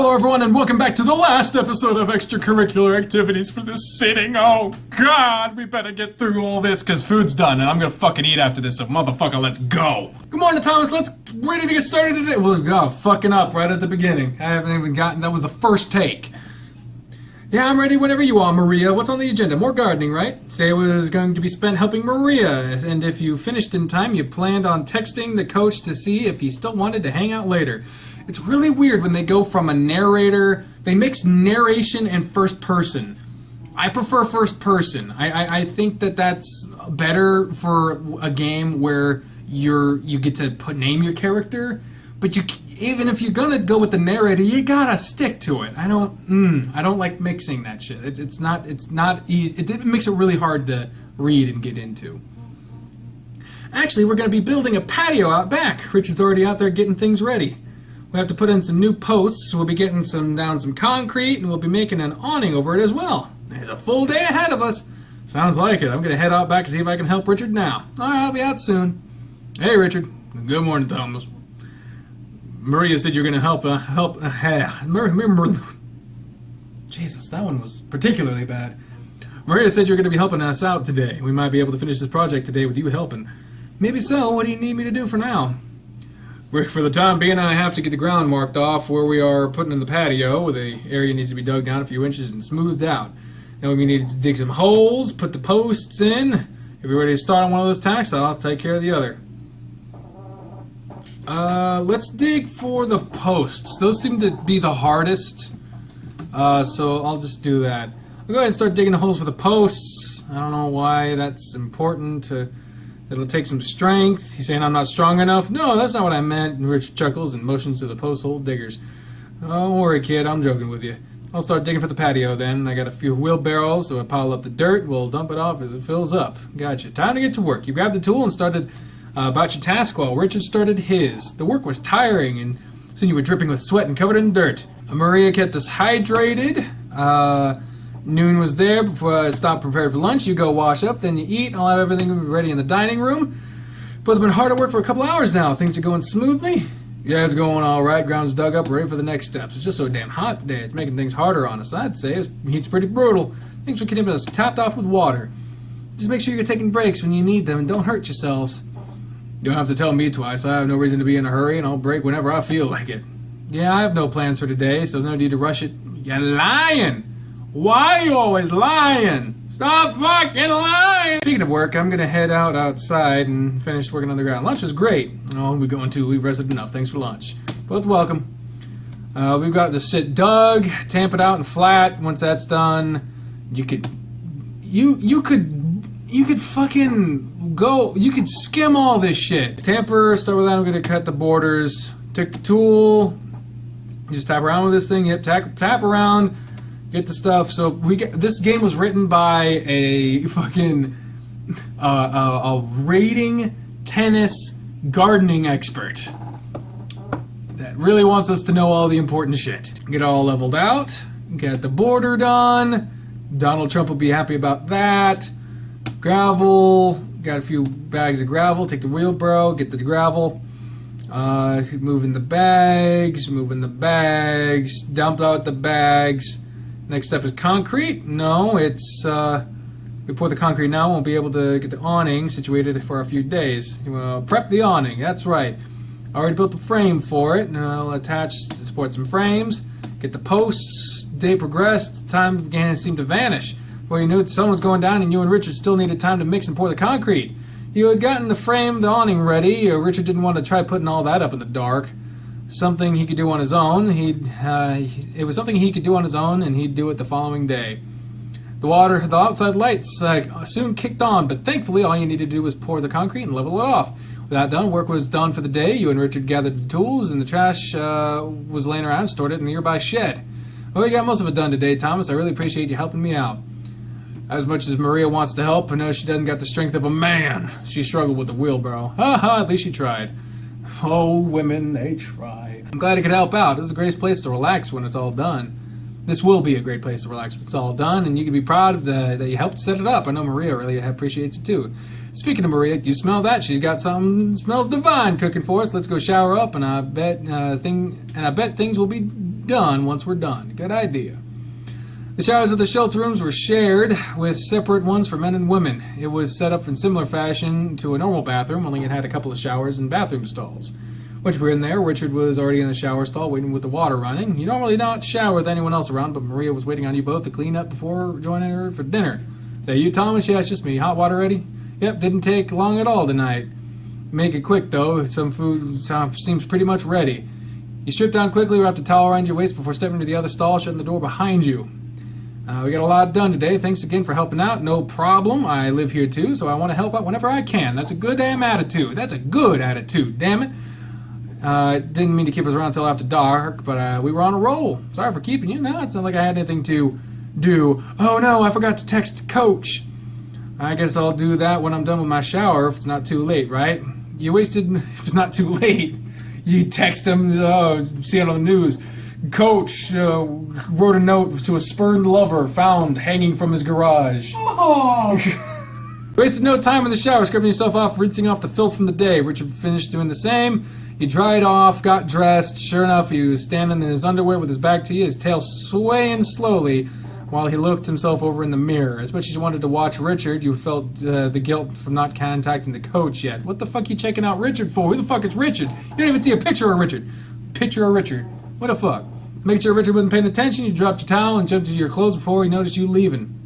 Hello everyone and welcome back to the last episode of Extracurricular Activities for this sitting. Oh god, we better get through all this because food's done and I'm gonna fucking eat after this, so motherfucker, let's go. Good morning, Thomas, ready to get started today. Well, god, fucking up right at the beginning. I haven't even gotten, that was the first take. Yeah, I'm ready whenever you are, Maria. What's on the agenda? More gardening, right? Today was going to be spent helping Maria, and if you finished in time, you planned on texting the coach to see if he still wanted to hang out later. It's really weird when they go from a narrator, they mix narration and first person. I prefer first person. I think that that's better for a game where you get to name your character, but even if you're gonna go with the narrator, you gotta stick to it. I don't like mixing that shit. It's not easy. It makes it really hard to read and get into. Actually, we're gonna be building a patio out back. Richard's already out there getting things ready. We have to put in some new posts. We'll be getting down some concrete, and we'll be making an awning over it as well. There's a full day ahead of us. Sounds like it. I'm gonna head out back and see if I can help Richard now. All right, I'll be out soon. Hey, Richard. Good morning, Thomas. Maria said you're going to help. Jesus, that one was particularly bad. Maria said you're going to be helping us out today. We might be able to finish this project today with you helping. Maybe so. What do you need me to do for now? For the time being, I have to get the ground marked off where we are putting in the patio. The area needs to be dug down a few inches and smoothed out. Then we need to dig some holes, put the posts in. If you're ready to start on one of those tasks, I'll take care of the other. Let's dig for the posts. Those seem to be the hardest, so I'll just do that. I'll go ahead and start digging the holes for the posts. I don't know why that's important. It'll take some strength. He's saying I'm not strong enough. No, that's not what I meant. And Richard chuckles and motions to the post hole diggers. Don't worry, kid. I'm joking with you. I'll start digging for the patio then. I got a few wheelbarrows, so I pile up the dirt. We'll dump it off as it fills up. Gotcha. Time to get to work. You grabbed the tool and started about your task while Richard started his. The work was tiring, and soon you were dripping with sweat and covered in dirt. Maria kept us hydrated. Noon was there before I stopped prepared for lunch. You go wash up, then you eat. I'll have everything ready in the dining room. Both have been hard at work for a couple hours now. Things are going smoothly. Yeah, it's going all right. Ground's dug up, ready for the next steps. It's just so damn hot today. It's making things harder on us. I'd say heat's pretty brutal. Things are keeping us tapped off with water. Just make sure you're taking breaks when you need them and don't hurt yourselves. You don't have to tell me twice. I have no reason to be in a hurry, and I'll break whenever I feel like it. Yeah, I have no plans for today, so no need to rush it. You're lying! Why are you always lying? Stop fucking lying! Speaking of work, I'm gonna head outside and finish working on the ground. Lunch was great. Oh, we're going to. We've rested enough. Thanks for lunch. Both welcome. We've got the shit dug, tamp it out and flat. Once that's done, you could fucking go, you could skim all this shit. Tamper, start with that. I'm gonna cut the borders. Take the tool, just tap around with this thing. Yep, tap around, get the stuff. So this game was written by a fucking a raiding tennis gardening expert that really wants us to know all the important shit. Get it all leveled out. Get the border done. Donald Trump will be happy about that. Gravel, got a few bags of gravel. Take the wheelbarrow, get the gravel. Moving the bags, dumped out the bags. Next step is concrete. No, it's, we pour the concrete now, won't be able to get the awning situated for a few days. Prep the awning, that's right. Already built the frame for it, and I'll attach, support some frames. Get the posts. Day progressed, time began to seem to vanish. Before you knew it, the sun was going down and you and Richard still needed time to mix and pour the concrete. You had gotten the frame, the awning ready. Richard didn't want to try putting all that up in the dark. Something he could do on his own. It was something he could do on his own, and he'd do it the following day. The outside lights soon kicked on, but thankfully all you needed to do was pour the concrete and level it off. With that done, work was done for the day. You and Richard gathered the tools, and the trash was laying around, stored it in a nearby shed. Well, we got most of it done today, Thomas. I really appreciate you helping me out. As much as Maria wants to help, I know she doesn't got the strength of a man. She struggled with the wheelbarrow. Ha, at least she tried. Oh, women, they try. I'm glad I could help out. This is the greatest place to relax when it's all done. This will be a great place to relax when it's all done, and you can be proud of that you helped set it up. I know Maria really appreciates it too. Speaking of Maria, you smell that? She's got something smells divine cooking for us. Let's go shower up, and I bet things will be done once we're done. Good idea. The showers of the shelter rooms were shared with separate ones for men and women. It was set up in similar fashion to a normal bathroom, only it had a couple of showers and bathroom stalls. Once we were in there, Richard was already in the shower stall waiting with the water running. You normally don't shower with anyone else around, but Maria was waiting on you both to clean up before joining her for dinner. Is that you, Thomas? Yeah, it's just me. Hot water ready? Yep, didn't take long at all tonight. Make it quick, though. Some food seems pretty much ready. You strip down quickly, wrap the towel around your waist before stepping into the other stall, shutting the door behind you. We got a lot done today. Thanks again for helping out. No problem. I live here too, so I want to help out whenever I can. That's a good damn attitude. That's a good attitude, damn it. Didn't mean to keep us around until after dark, but we were on a roll. Sorry for keeping you. No, it's not like I had anything to do. Oh no, I forgot to text Coach. I guess I'll do that when I'm done with my shower if it's not too late, right? You wasted... If it's not too late, you text him, see it on the news. Coach wrote a note to a spurned lover found hanging from his garage. Oh. Wasted no time in the shower, scrubbing yourself off, rinsing off the filth from the day. Richard finished doing the same. He dried off, got dressed. Sure enough, he was standing in his underwear with his back to you, his tail swaying slowly while he looked himself over in the mirror. As much as you wanted to watch Richard, you felt the guilt from not contacting the coach yet. What the fuck are you checking out Richard for? Who the fuck is Richard? You don't even see a picture of Richard. Picture of Richard. What the fuck? Make sure Richard wasn't paying attention. You dropped your towel and jumped into your clothes before he noticed you leaving.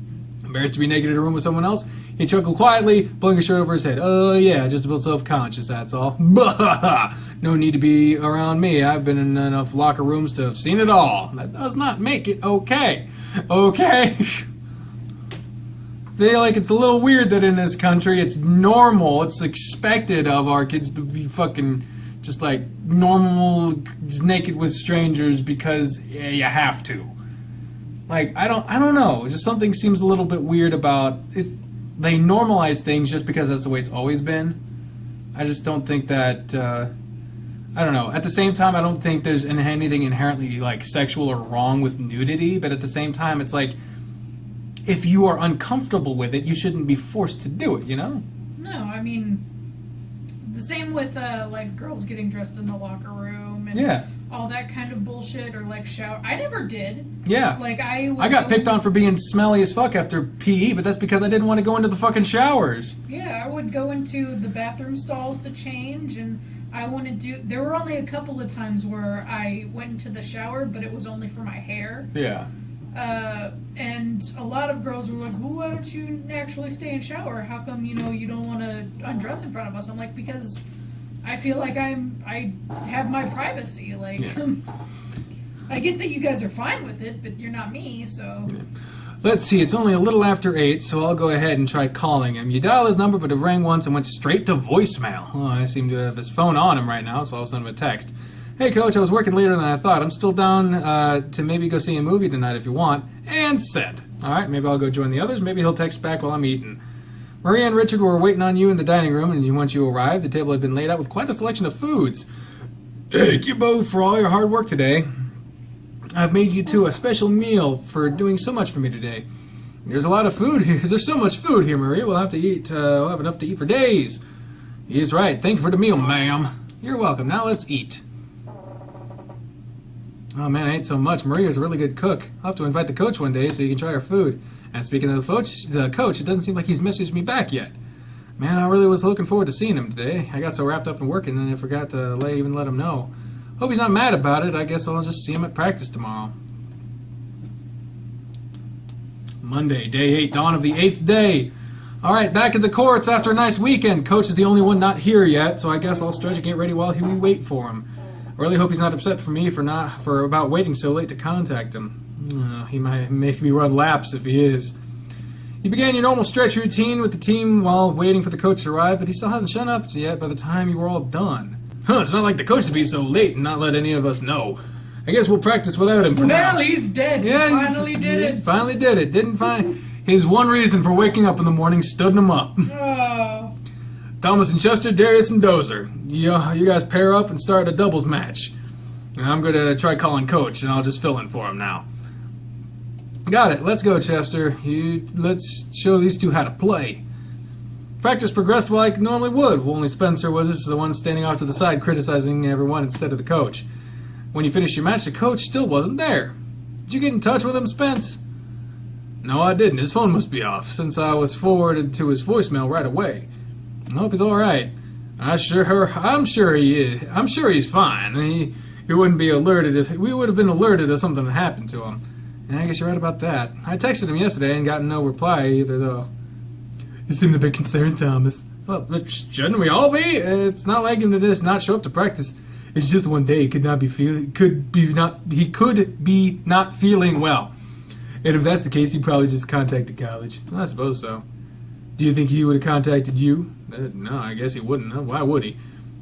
Embarrassed to be naked in a room with someone else, he chuckled quietly, pulling his shirt over his head. Oh yeah, just a bit self-conscious, that's all. No need to be around me. I've been in enough locker rooms to have seen it all. That does not make it okay. Okay? Feel like it's a little weird that in this country it's normal, it's expected of our kids to be fucking just like normal, just naked with strangers because you have to. Like, I don't know. Just something seems a little bit weird about it. They normalize things just because that's the way it's always been. I just don't think that, I don't know. At the same time, I don't think there's anything inherently, like, sexual or wrong with nudity, but at the same time, it's like, if you are uncomfortable with it, you shouldn't be forced to do it, you know? No, I mean, the same with, like, girls getting dressed in the locker room and all that kind of bullshit, or, like, shower. I never did. Yeah. Like, I got picked on for being smelly as fuck after PE, but that's because I didn't want to go into the fucking showers. Yeah, I would go into the bathroom stalls to change, and I wanted to... There were only a couple of times where I went into the shower, but it was only for my hair. Yeah. And a lot of girls were like, well, why don't you actually stay and shower? How come, you don't want to undress in front of us? I'm like, because I feel like I have my privacy. Like, I get that you guys are fine with it, but you're not me, so... Yeah. Let's see, it's only a little after 8, so I'll go ahead and try calling him. You dial his number, but it rang once and went straight to voicemail. Oh, I seem to have his phone on him right now, so I'll send him a text. Hey, Coach, I was working later than I thought. I'm still down to maybe go see a movie tonight if you want. And send. All right, maybe I'll go join the others. Maybe he'll text back while I'm eating. Maria and Richard were waiting on you in the dining room, and once you arrived, the table had been laid out with quite a selection of foods. Thank you both for all your hard work today. I've made you two a special meal for doing so much for me today. There's a lot of food here. There's so much food here, Maria. We'll have to eat. We'll have enough to eat for days. He's right. Thank you for the meal, ma'am. You're welcome. Now let's eat. Oh man, I ate so much. Maria's a really good cook. I'll have to invite the coach one day so you can try her food. And speaking of the coach, it doesn't seem like he's messaged me back yet. Man, I really was looking forward to seeing him today. I got so wrapped up in working and I forgot to even let him know. Hope he's not mad about it. I guess I'll just see him at practice tomorrow. Monday, day 8, dawn of the 8th day. All right, back at the courts after a nice weekend. Coach is the only one not here yet, so I guess I'll stretch and get ready while we wait for him. I really hope he's not upset for me for about waiting so late to contact him. He might make me run laps if he is. You began your normal stretch routine with the team while waiting for the coach to arrive, but he still hasn't shown up yet by the time you were all done. It's not like the coach to be so late and not let any of us know. I guess we'll practice without him for now. Well, he's dead. Yeah, he finally did it. Finally did it. Didn't find his one reason for waking up in the morning stood him up. Oh. Thomas and Chester, Darius and Dozer. You guys pair up and start a doubles match. And I'm going to try calling coach, and I'll just fill in for him now. Got it. Let's go, Chester. Let's show these two how to play. Practice progressed like it normally would. Only Spencer was the one standing off to the side criticizing everyone instead of the coach. When you finished your match, the coach still wasn't there. Did you get in touch with him, Spence? No, I didn't. His phone must be off, since I was forwarded to his voicemail right away. I hope he's all right. I'm sure he is. I'm sure he's fine. He wouldn't be alerted if we would have been alerted if something had happened to him. And I guess you're right about that. I texted him yesterday and got no reply either, though. You seem a bit concerned, Thomas. Well, shouldn't we all be? It's not like him to just not show up to practice. It's just one day. He could be not feeling well. And if that's the case, he'd probably just contact the college. I suppose so. Do you think he would have contacted you? No, I guess he wouldn't. Why would he?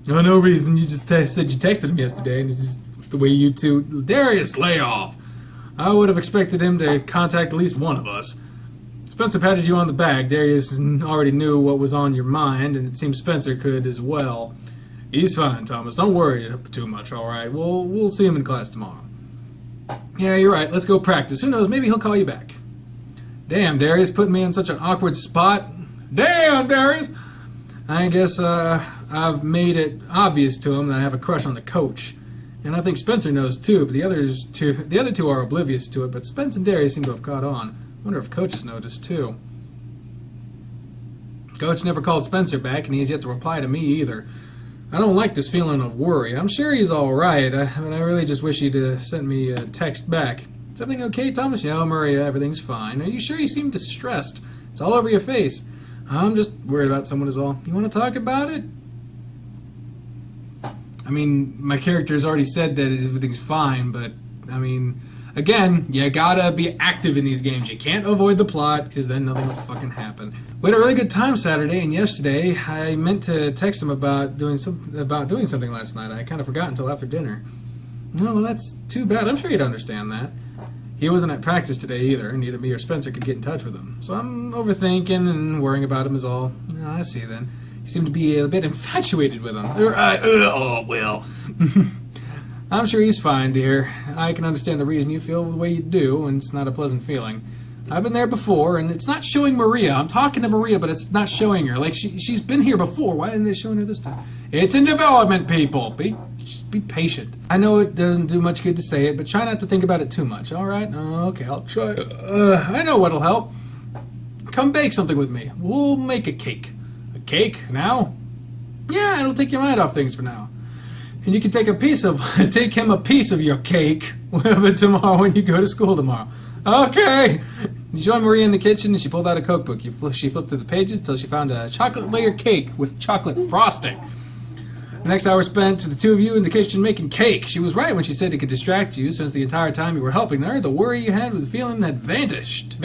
Oh, no reason. You just said you texted him yesterday, and it's just the way you two... Darius, lay off. I would have expected him to contact at least one of us. Spencer patted you on the back. Darius already knew what was on your mind, and it seems Spencer could as well. He's fine, Thomas. Don't worry too much, all right? We'll see him in class tomorrow. Yeah, you're right. Let's go practice. Who knows? Maybe he'll call you back. Damn, Darius put me in such an awkward spot. Damn, Darius! I guess I've made it obvious to him that I have a crush on the coach. And I think Spencer knows too, but the other two are oblivious to it, but Spence and Darius seem to have caught on. I wonder if Coach has noticed too. Coach never called Spencer back, and he has yet to reply to me either. I don't like this feeling of worry. I'm sure he's all right, but I really just wish he'd sent me a text back. Is everything okay, Thomas? Yeah, Maria, everything's fine. Are you sure you seem distressed? It's all over your face. I'm just worried about someone is all. You want to talk about it? I mean, my character's already said that everything's fine, but, I mean, again, you gotta be active in these games. You can't avoid the plot, because then nothing will fucking happen. We had a really good time Saturday, and yesterday I meant to text him about doing something last night. I kind of forgot until after dinner. Oh, well, that's too bad. I'm sure he'd understand that. He wasn't at practice today either, and neither me or Spencer could get in touch with him. So I'm overthinking and worrying about him is all. Oh, I see then. You seem to be a bit infatuated with him. Oh, well. I'm sure he's fine, dear. I can understand the reason you feel the way you do, and it's not a pleasant feeling. I've been there before, and it's not showing Maria. I'm talking to Maria, but it's not showing her. Like, she's been here before. Why isn't it showing her this time? It's in development, people. Be patient. I know it doesn't do much good to say it, but try not to think about it too much, all right? Okay, I'll try. I know what'll help. Come bake something with me. We'll make a cake. A cake? Now? Yeah, it'll take your mind off things for now. And you can take him a piece of your cake tomorrow when you go to school tomorrow. Okay. You joined Maria in the kitchen, and she pulled out a Coke book. She flipped through the pages until she found a chocolate layer cake with chocolate frosting. The next hour spent to the two of you in the kitchen making cake. She was right when she said it could distract you, since the entire time you were helping her, the worry you had with the feeling had vanished.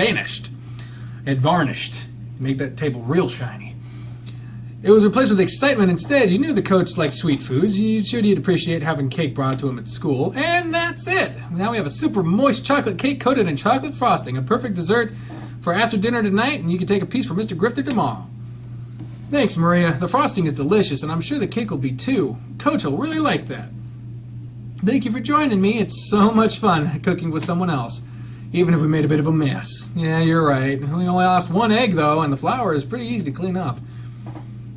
Had varnished. Make that table real shiny. It was replaced with excitement instead. You knew the coach liked sweet foods. You sure he'd appreciate having cake brought to him at school. And that's it. Now we have a super moist chocolate cake coated in chocolate frosting. A perfect dessert for after dinner tonight, and you can take a piece for Mr. Grifter tomorrow. Thanks, Maria. The frosting is delicious, and I'm sure the cake will be too. Coach will really like that. Thank you for joining me. It's so much fun cooking with someone else, even if we made a bit of a mess. Yeah, you're right. We only lost one egg, though, and the flour is pretty easy to clean up.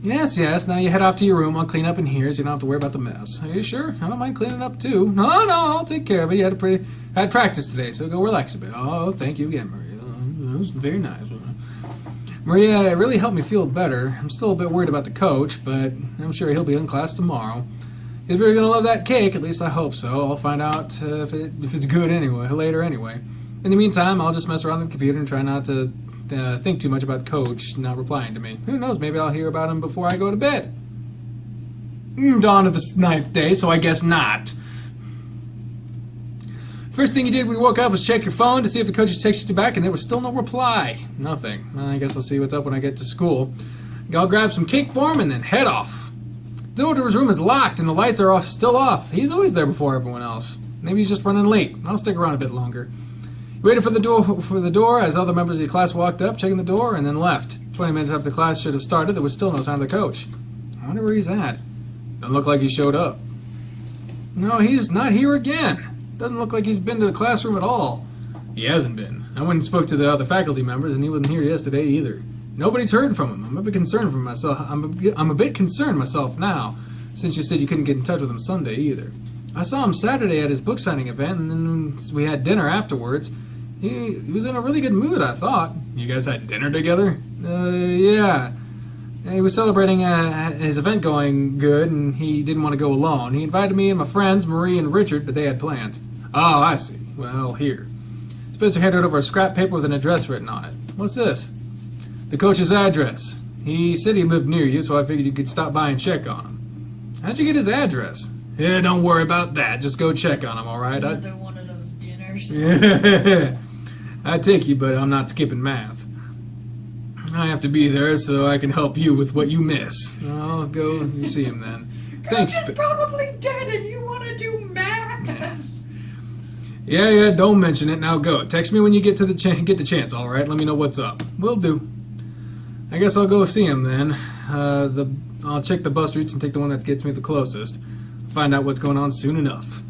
Yes. Now you head off to your room. I'll clean up in here so you don't have to worry about the mess. Are you sure? I don't mind cleaning up, too. No, I'll take care of it. You had practice today, so go relax a bit. Oh, thank you again, Maria. That was very nice. Maria, it really helped me feel better. I'm still a bit worried about the coach, but I'm sure he'll be in class tomorrow. He's really going to love that cake, at least I hope so. I'll find out if it's good later anyway. In the meantime, I'll just mess around with the computer and try not to think too much about Coach not replying to me. Who knows, maybe I'll hear about him before I go to bed. Dawn of the 9th day, so I guess not. First thing you did when you woke up was check your phone to see if the coach had texted you back, and there was still no reply. Nothing. Well, I guess I'll see what's up when I get to school. I'll grab some cake for him and then head off. The door to his room is locked and the lights are still off. He's always there before everyone else. Maybe he's just running late. I'll stick around a bit longer. He waited for the door as other members of the class walked up, checking the door, and then left. 20 minutes after the class should have started, there was still no sign of the coach. I wonder where he's at. Doesn't look like he showed up. No, he's not here again. Doesn't look like he's been to the classroom at all. He hasn't been. I went and spoke to the other faculty members, and he wasn't here yesterday either. Nobody's heard from him. I'm a bit concerned for myself. I'm a bit concerned myself now, since you said you couldn't get in touch with him Sunday either. I saw him Saturday at his book signing event, and then we had dinner afterwards. He was in a really good mood, I thought. You guys had dinner together? Yeah. He was celebrating his event going good, and he didn't want to go alone. He invited me and my friends, Marie and Richard, but they had plans. Oh, I see. Well, here. Spencer handed over a scrap paper with an address written on it. What's this? The coach's address. He said he lived near you, so I figured you could stop by and check on him. How'd you get his address? Yeah, don't worry about that. Just go check on him, all right? Another one of those dinners. Yeah. I'd take you, but I'm not skipping math. I have to be there so I can help you with what you miss. I'll go see him then. Thanks. Coach is probably dead and you want to do math? Yeah, don't mention it. Now go. Text me when you get to the chance, all right? Let me know what's up. Will do. I guess I'll go see him then. I'll check the bus routes and take the one that gets me the closest. Find out what's going on soon enough.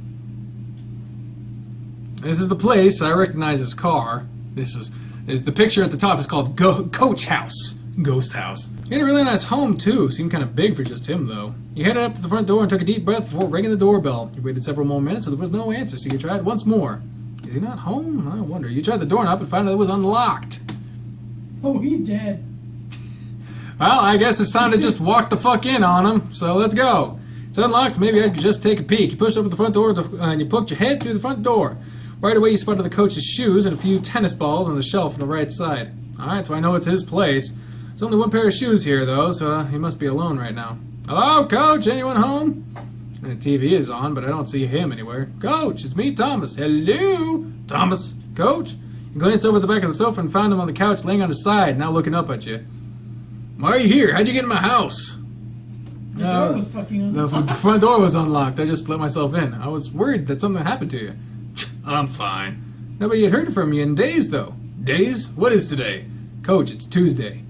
This is the place. I recognize his car. This is the picture at the top is called Coach House. Ghost House. He had a really nice home, too. Seemed kind of big for just him, though. He headed up to the front door and took a deep breath before ringing the doorbell. He waited several more minutes, and there was no answer, so he tried once more. Is he not home? I wonder. You tried the doorknob and found out it was unlocked. Oh, he dead. Well, I guess it's time to just walk the fuck in on him, so let's go. It's unlocked, so maybe I could just take a peek. You pushed open the front door, and you poked your head through the front door. Right away, you spotted the coach's shoes and a few tennis balls on the shelf on the right side. Alright, so I know it's his place. There's only one pair of shoes here, though, so he must be alone right now. Hello, Coach? Anyone home? The TV is on, but I don't see him anywhere. Coach, it's me, Thomas. Hello? Thomas? Coach? You glanced over the back of the sofa and found him on the couch laying on his side, now looking up at you. Why are you here? How'd you get in my house? The door was fucking unlocked. The front door was unlocked. I just let myself in. I was worried that something happened to you. I'm fine. Nobody had heard from you in days, though. Days? What is today? Coach, it's Tuesday.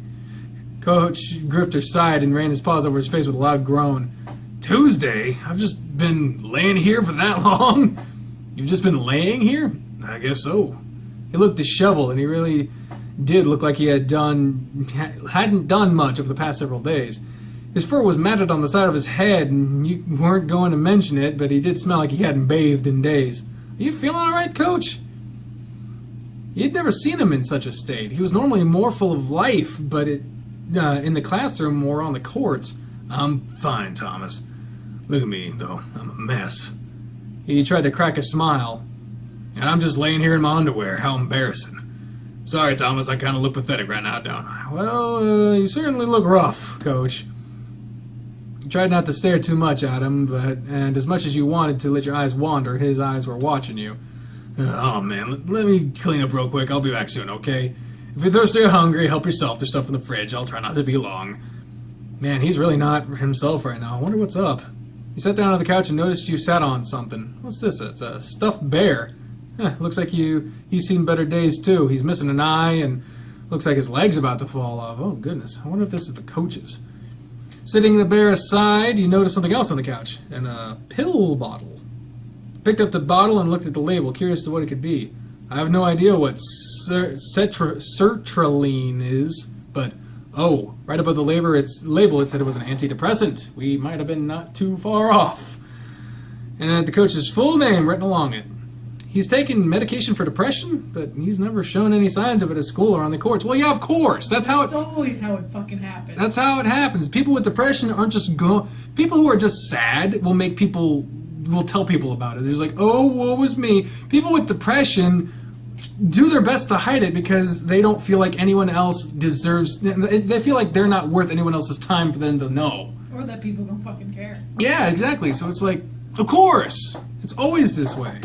Coach Grifter sighed and ran his paws over his face with a loud groan. Tuesday? I've just been laying here for that long? You've just been laying here? I guess so. He looked disheveled, and he really did look like he hadn't done much over the past several days. His fur was matted on the side of his head, and you weren't going to mention it, but he did smell like he hadn't bathed in days. Are you feeling all right, Coach? You'd never seen him in such a state. He was normally more full of life, but in the classroom or on the courts. I'm fine, Thomas. Look at me, though. I'm a mess. He tried to crack a smile. And I'm just laying here in my underwear. How embarrassing. Sorry, Thomas, I kind of look pathetic right now, don't I? Well, you certainly look rough, Coach. You tried not to stare too much at him, and as much as you wanted to let your eyes wander, his eyes were watching you. Oh, man, let me clean up real quick. I'll be back soon, okay? If you're thirsty or hungry, help yourself. There's stuff in the fridge. I'll try not to be long. Man, he's really not himself right now. I wonder what's up. He sat down on the couch and noticed you sat on something. What's this? It's a stuffed bear. Looks like he's seen better days, too. He's missing an eye, and looks like his leg's about to fall off. Oh, goodness. I wonder if this is the coach's. Sitting the bear aside, you noticed something else on the couch. And a pill bottle. Picked up the bottle and looked at the label, curious to what it could be. I have no idea what sertraline is, but, oh, right above the label it said it was an antidepressant. We might have been not too far off. And it had the coach's full name written along it. He's taken medication for depression, but he's never shown any signs of it at school or on the courts. Well, yeah, of course. That's always how it fucking happens. That's how it happens. People with depression aren't just people who are just sad will tell people about it. They're like, oh, woe is me. People with depression do their best to hide it because they don't feel like anyone else deserves. They feel like they're not worth anyone else's time for them to know. Or that people don't fucking care. Yeah, exactly. So it's like, of course. It's always this way.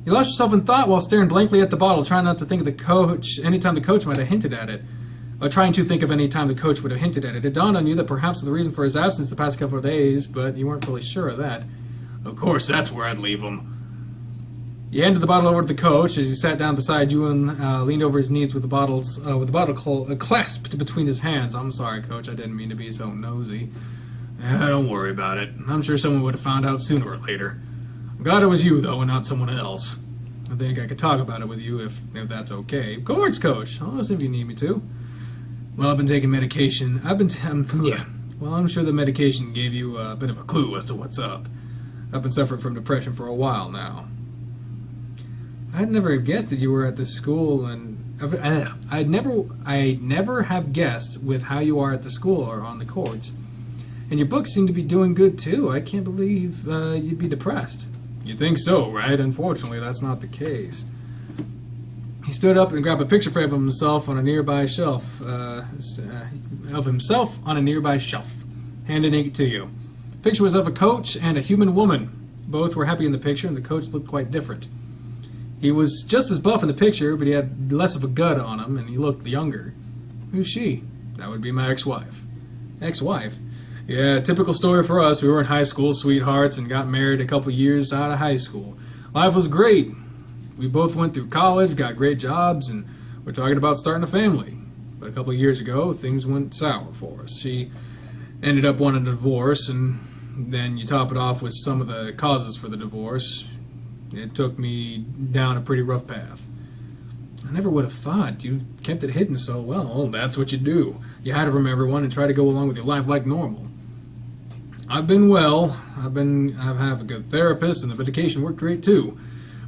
You lost yourself in thought while staring blankly at the bottle, trying not to think of the coach anytime the coach might have hinted at it. Or trying to think of any time the coach would have hinted at it. It dawned on you that perhaps the reason for his absence the past couple of days, but you weren't fully sure of that. Of course, that's where I'd leave him. You handed the bottle over to the coach as he sat down beside you and leaned over his knees with the bottle clasped between his hands. I'm sorry, Coach. I didn't mean to be so nosy. Don't worry about it. I'm sure someone would have found out sooner or later. I'm glad it was you, though, and not someone else. I think I could talk about it with you if that's okay. Of course, Coach. I'll listen if you need me to. Well, I've been taking medication. Well, I'm sure the medication gave you a bit of a clue as to what's up. I've been suffering from depression for a while now. I'd never have guessed that you were at this school, and I'd never have guessed with how you are at the school or on the courts. And your books seem to be doing good too. I can't believe you'd be depressed. You think so, right? Unfortunately, that's not the case. He stood up and grabbed a picture frame of himself on a nearby shelf. Handing it to you. The picture was of a coach and a human woman. Both were happy in the picture, and the coach looked quite different. He was just as buff in the picture, but he had less of a gut on him, and he looked younger. Who's she? That would be my ex-wife. Ex-wife? Yeah, typical story for us. We were in high school, sweethearts, and got married a couple years out of high school. Life was great. We both went through college, got great jobs, and we're talking about starting a family. But a couple of years ago, things went sour for us. She ended up wanting a divorce, and then you top it off with some of the causes for the divorce. It took me down a pretty rough path. I never would have thought. You've kept it hidden so well. That's what you do. You hide it from everyone and try to go along with your life like normal. I've been well. I have a good therapist, and the medication worked great too.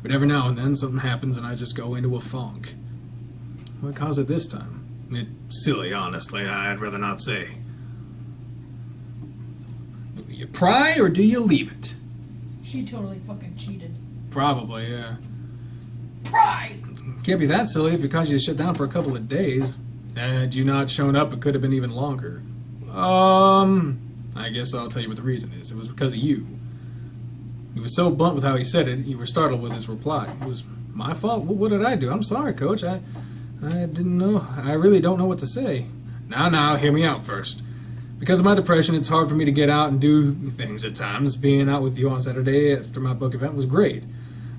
But every now and then something happens and I just go into a funk. What caused it this time? It's silly, honestly. I'd rather not say. Do you pry or do you leave it? She totally fucking cheated. Probably, yeah. Pride! Can't be that silly if it caused you to shut down for a couple of days. Had you not shown up, it could have been even longer. I guess I'll tell you what the reason is. It was because of you. He was so blunt with how he said it, you were startled with his reply. It was my fault? What did I do? I'm sorry, Coach. I didn't know. I really don't know what to say. Now, hear me out first. Because of my depression, it's hard for me to get out and do things at times. Being out with you on Saturday after my book event was great.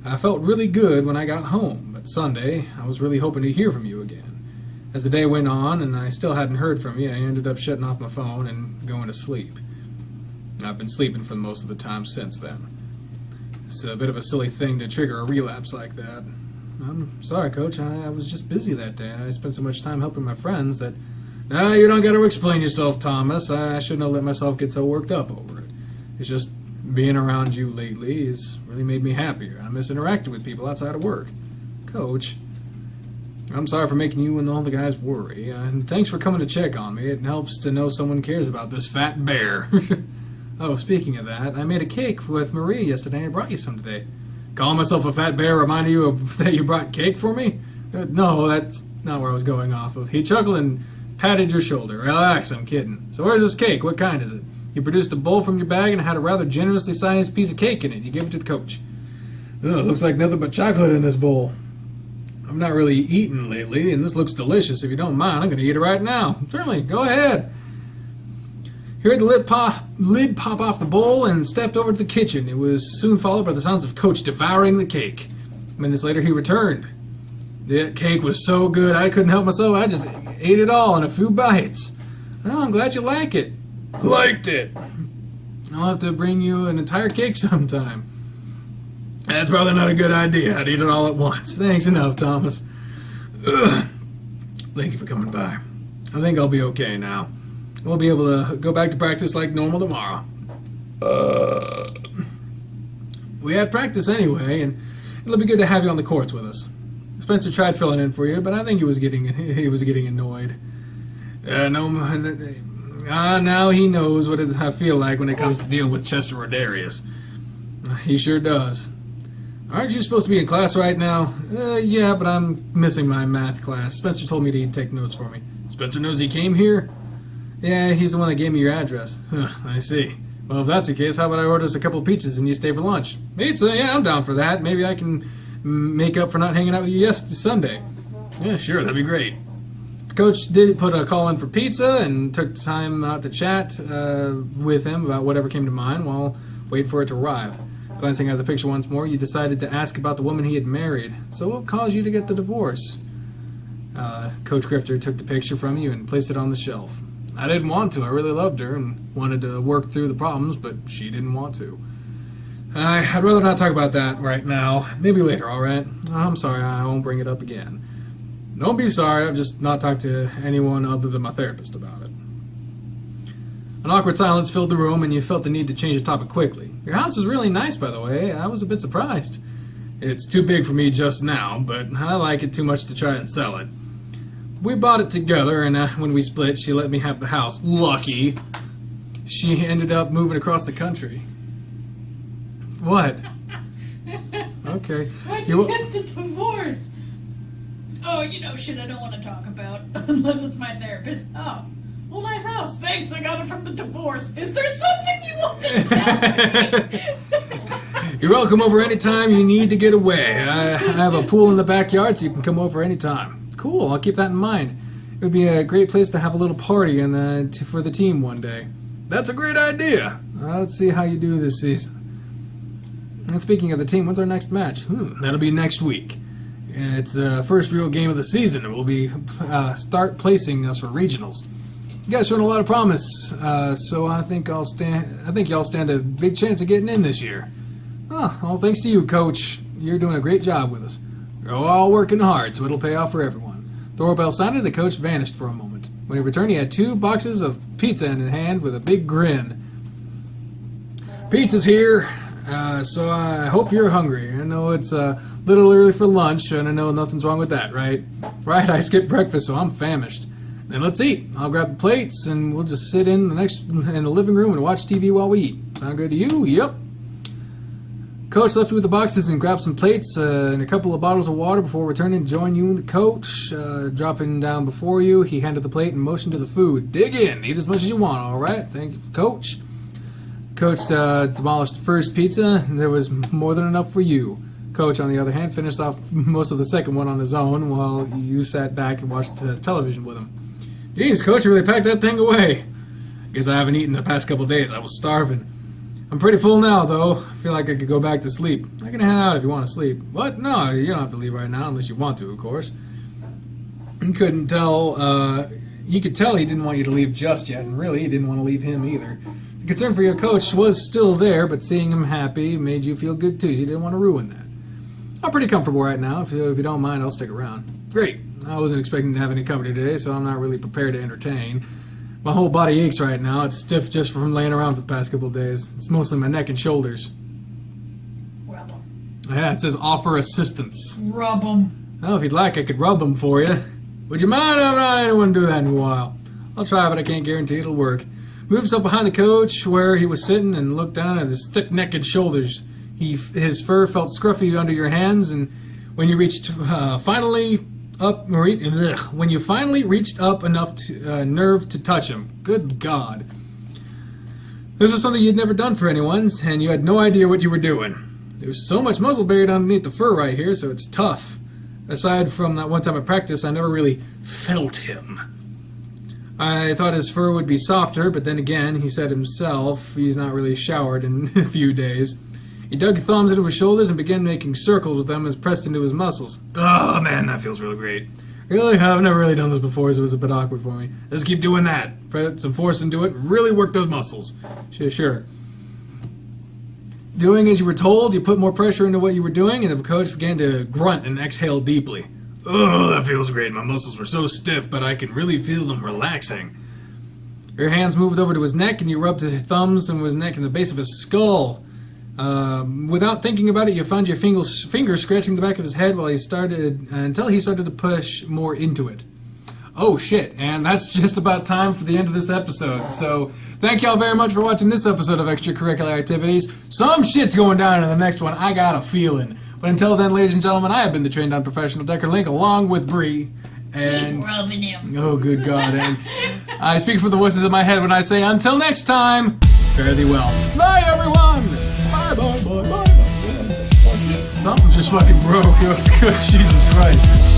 I felt really good when I got home, but Sunday, I was really hoping to hear from you again. As the day went on and I still hadn't heard from you, I ended up shutting off my phone and going to sleep. I've been sleeping for most of the time since then. It's a bit of a silly thing to trigger a relapse like that. I'm sorry, Coach. I was just busy that day. I spent so much time helping my friends that... No, you don't got to explain yourself, Thomas. I shouldn't have let myself get so worked up over it. It's just being around you lately has really made me happier. I miss interacting with people outside of work. Coach, I'm sorry for making you and all the guys worry. And thanks for coming to check on me. It helps to know someone cares about this fat bear. Oh, speaking of that, I made a cake with Marie yesterday and I brought you some today. Calling myself a fat bear reminded you that you brought cake for me? No, that's not where I was going off of. He chuckled and patted your shoulder. Relax, I'm kidding. So where's this cake? What kind is it? You produced a bowl from your bag and had a rather generously sized piece of cake in it. You gave it to the coach. Ugh, looks like nothing but chocolate in this bowl. I've not really eaten lately, and this looks delicious. If you don't mind, I'm going to eat it right now. Certainly, go ahead. He heard the lid pop off the bowl and stepped over to the kitchen. It was soon followed by the sounds of Coach devouring the cake. Minutes later, he returned. The cake was so good, I couldn't help myself. I just ate it all in a few bites. Oh, I'm glad you like it. Liked it. I'll have to bring you an entire cake sometime. That's probably not a good idea. I'd eat it all at once. Thanks enough, Thomas. Ugh. Thank you for coming by. I think I'll be okay now. We'll be able to go back to practice like normal tomorrow. We had practice anyway, and it'll be good to have you on the courts with us. Spencer tried filling in for you, but I think he was getting annoyed. Now he knows what I feel like when it comes to dealing with Chester or Darius. He sure does. Aren't you supposed to be in class right now? Yeah, but I'm missing my math class. Spencer told me to take notes for me. Spencer knows he came here? Yeah, he's the one that gave me your address. Huh, I see. Well, if that's the case, how about I order us a couple of pizzas and you stay for lunch? Pizza? Yeah, I'm down for that. Maybe I can make up for not hanging out with you Sunday. Yeah, sure, that'd be great. Coach did put a call in for pizza and took time out to chat with him about whatever came to mind while waiting for it to arrive. Glancing at the picture once more, you decided to ask about the woman he had married. So what caused you to get the divorce? Coach Grifter took the picture from you and placed it on the shelf. I didn't want to. I really loved her and wanted to work through the problems, but she didn't want to. I'd rather not talk about that right now. Maybe later, all right? I'm sorry, I won't bring it up again. Don't be sorry. I've just not talked to anyone other than my therapist about it. An awkward silence filled the room, and you felt the need to change the topic quickly. Your house is really nice, by the way. I was a bit surprised. It's too big for me just now, but I like it too much to try and sell it. We bought it together, and when we split, she let me have the house. Lucky. She ended up moving across the country. What? Okay. Why'd you get the divorce? Oh, shit I don't want to talk about. Unless it's my therapist. Oh, well, nice house. Thanks, I got it from the divorce. Is there something you want to tell me? You're welcome over anytime you need to get away. I have a pool in the backyard, so you can come over anytime. Cool, I'll keep that in mind. It would be a great place to have a little party for the team one day. That's a great idea. Let's see how you do this season. And speaking of the team, when's our next match? That'll be next week. It's the first real game of the season, and we'll be start placing us for regionals. You guys showed a lot of promise, so I think y'all stand a big chance of getting in this year. All thanks to you, Coach. You're doing a great job with us. You're all working hard, so it'll pay off for everyone. Doorbell sounded, the coach vanished for a moment. When he returned, he had 2 boxes of pizza in his hand with a big grin. Pizza's here. So I hope you're hungry. I know it's a little early for lunch, and I know nothing's wrong with that, right? Right, I skipped breakfast, so I'm famished. Then let's eat. I'll grab the plates, and we'll just sit in the living room and watch TV while we eat. Sound good to you? Yep. Coach left you with the boxes and grabbed some plates and a couple of bottles of water before returning to join you and the coach. Dropping down before you, he handed the plate and motioned to the food. Dig in. Eat as much as you want, all right? Thank you, Coach. Coach demolished the first pizza, and there was more than enough for you. Coach, on the other hand, finished off most of the second one on his own while you sat back and watched television with him. Jeez, Coach, you really packed that thing away. Guess I haven't eaten the past couple of days. I was starving. I'm pretty full now, though. I feel like I could go back to sleep. I can hang out if you want to sleep. What? No, you don't have to leave right now unless you want to, of course. You could tell he didn't want you to leave just yet, and really, he didn't want to leave him either. The concern for your coach was still there, but seeing him happy made you feel good too. You didn't want to ruin that. I'm pretty comfortable right now. If you don't mind, I'll stick around. Great. I wasn't expecting to have any company today, so I'm not really prepared to entertain. My whole body aches right now. It's stiff just from laying around for the past couple of days. It's mostly my neck and shoulders. Rub them. Yeah, it says offer assistance. Rub them. Well, if you'd like, I could rub them for you. Would you mind? I haven't had anyone do that in a while. I'll try, but I can't guarantee it'll work. Moves up behind the coach where he was sitting and looked down at his thick-necked shoulders. His fur felt scruffy under your hands, and when you when you finally reached up enough nerve to touch him. Good God. This was something you'd never done for anyone, and you had no idea what you were doing. There's so much muzzle buried underneath the fur right here, so it's tough. Aside from that one time at practice, I never really felt him. I thought his fur would be softer, but then again, he said himself he's not really showered in a few days. He dug his thumbs into his shoulders and began making circles with them as pressed into his muscles. Oh man, that feels really great. Really? I've never really done this before, so it was a bit awkward for me. Let's keep doing that. Put some force into it, really work those muscles. Sure. Doing as you were told, you put more pressure into what you were doing, and the coach began to grunt and exhale deeply. Oh, that feels great. My muscles were so stiff, but I can really feel them relaxing. Your hands moved over to his neck, and you rubbed his thumbs and his neck and the base of his skull. Without thinking about it, you found your fingers scratching the back of his head until he started to push more into it. Oh shit, and that's just about time for the end of this episode. So, thank y'all very much for watching this episode of Extracurricular Activities. Some shit's going down in the next one, I got a feeling. But until then, ladies and gentlemen, I have been the trained on professional Decker Link along with Bree. And keep rubbing him. Oh, good God. And I speak for the voices in my head when I say, until next time, fare thee well. Bye, everyone! Bye, bye, bye, bye, bye. Something just fucking broke. Oh, good Jesus Christ.